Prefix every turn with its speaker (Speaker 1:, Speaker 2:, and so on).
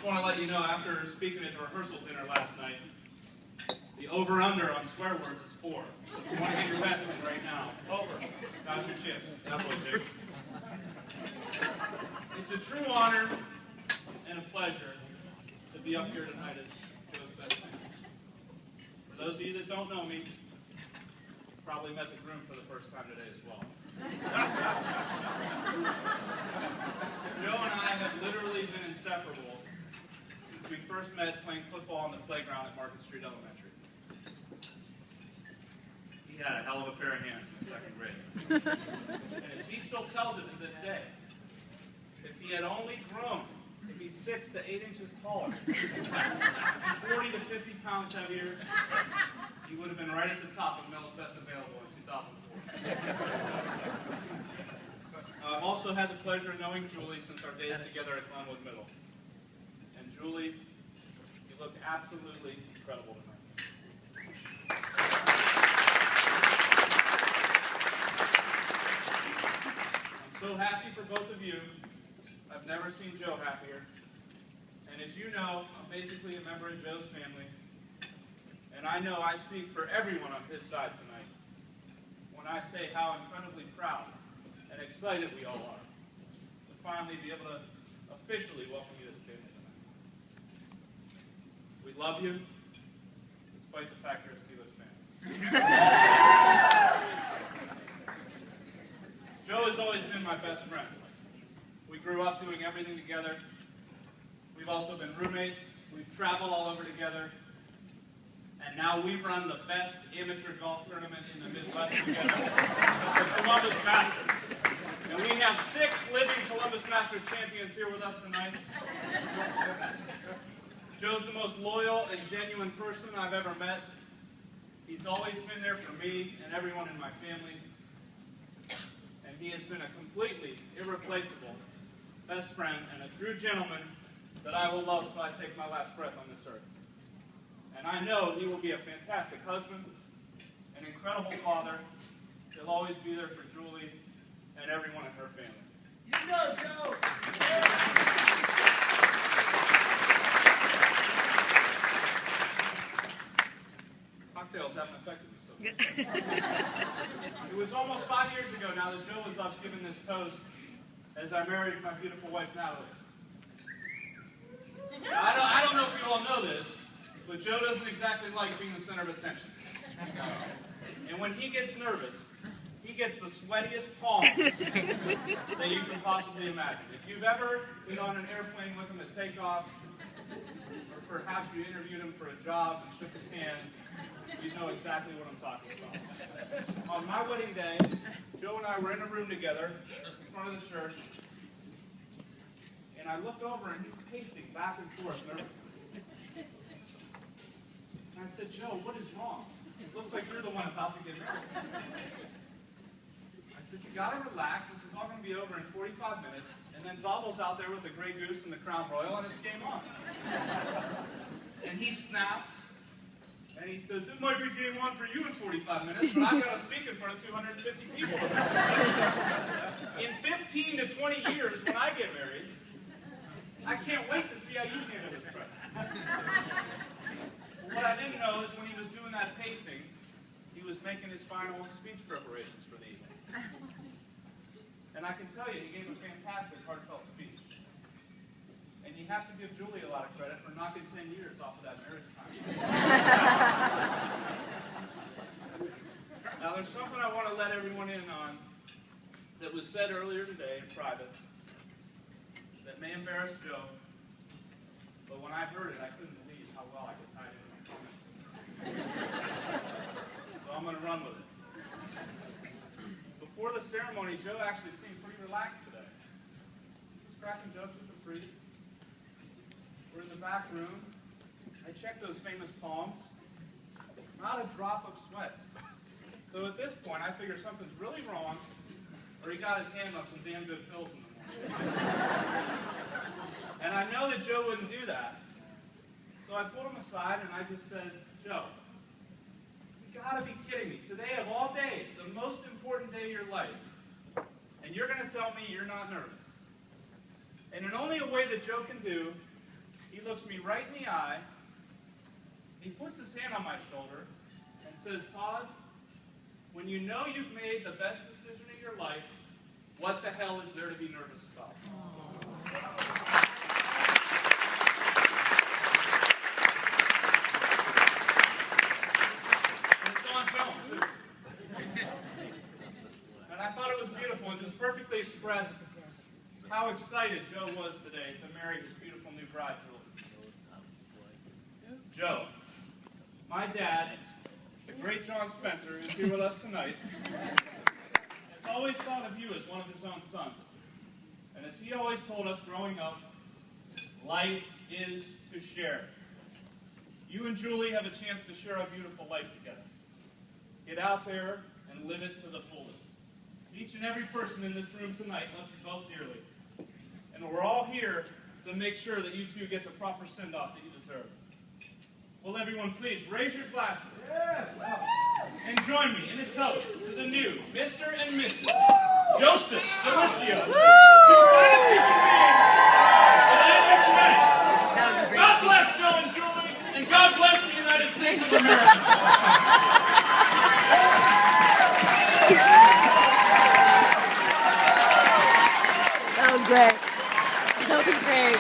Speaker 1: just want to let you know, after speaking at the rehearsal dinner last night, the over-under on swear words is 4. So if you want to get your bets in right now, over. Now's your chance. That's what it takes. It's a true honor and a pleasure to be up here tonight as Joe's best man. For those of you that don't know me, probably met the groom for the first time today as well. Joe and I have literally been inseparable since we first met playing football on the playground at Market Street Elementary. He had a hell of a pair of hands in the 2nd grade. And as he still tells it to this day, if he had only grown to be 6 to 8 inches taller, and 40 to 50 pounds heavier, he would have been right at the top of Mel's Best Available in 2004. I've also had the pleasure of knowing Julie since our days together at Glenwood Middle. And Julie, you look absolutely incredible tonight. I'm so happy for both of you. I've never seen Joe happier. And as you know, I'm basically a member of Joe's family. And I know I speak for everyone on his side tonight when I say how incredibly proud and excited we all are to finally be able to officially welcome you to the family tonight. We love you, despite the fact you're a Steelers fan. Joe has always been my best friend. We grew up doing everything together. We've also been roommates. We've traveled all over together. And now we run the best amateur golf tournament in the Midwest together, the Columbus Masters. And we have 6 living Columbus Masters champions here with us tonight. Joe's the most loyal and genuine person I've ever met. He's always been there for me and everyone in my family. And he has been a completely irreplaceable best friend and a true gentleman that I will love until I take my last breath on this earth. And I know he will be a fantastic husband, an incredible father. He'll always be there for Julie and everyone in her family. You go, Joe! Cocktails haven't affected me so much. It was almost 5 years ago now that Joe was up giving this toast as I married my beautiful wife, Natalie. Now, I don't know if you all know this, but Joe doesn't exactly like being the center of attention. And when he gets nervous, he gets the sweatiest palms that you can possibly imagine. If you've ever been on an airplane with him at takeoff, or perhaps you interviewed him for a job and shook his hand, you know exactly what I'm talking about. On my wedding day, Joe and I were in a room together in front of the church, and I looked over and he's pacing back and forth nervously. And I said, Joe, what is wrong? It looks like you're the one about to get married. I said, you gotta relax. This is all gonna be over in 45 minutes. And then Zabel's out there with the Grey Goose and the Crown Royal, and it's game on. And he snaps, and he says, it might be game on for you in 45 minutes, but I've got to speak in front of 250 people. In 15 to 20 years, when I get married, I can't wait to see how you handle this present. What I didn't know is when he was doing that pacing, he was making his final speech preparations for the evening. And I can tell you, he gave a fantastic, heartfelt speech. And you have to give Julie a lot of credit for knocking 10 years off of that marriage time. Now, there's something I want to let everyone in on that was said earlier today in private that may embarrass Joe, but when I heard it, I couldn't believe how well I could tie it into my comment. So I'm going to run with it. Before the ceremony, Joe actually seemed pretty relaxed today. He was cracking jokes with the priest. We're in the back room. I checked those famous palms. Not a drop of sweat. So at this point, I figure something's really wrong, or he got his hand on some damn good pills in the morning. And I know that Joe wouldn't do that. So I pulled him aside and I just said, Joe, you gotta be kidding me. Today of all days, the most important day of your life, and you're gonna tell me you're not nervous. And in only a way that Joe can do He looks me right in the eye, he puts his hand on my shoulder, and says, Todd, when you know you've made the best decision of your life, what the hell is there to be nervous about? And it's on film, too. And I thought it was beautiful and just perfectly expressed how excited Joe was today to marry his beautiful new bride, Julie. Joe, my dad, the great John Spencer, who's here with us tonight, has always thought of you as one of his own sons. And as he always told us growing up, life is to share. You and Julie have a chance to share a beautiful life together. Get out there and live it to the fullest. Each and every person in this room tonight loves you both dearly. And we're all here to make sure that you two get the proper send-off that you deserve. Will everyone please raise your glasses and join me in a toast to the new Mr. and Mrs. Joseph Delisio, the two finest human beings that I've ever met. God bless Joe and Julie, and God bless the United States of America.
Speaker 2: That was great. That was great.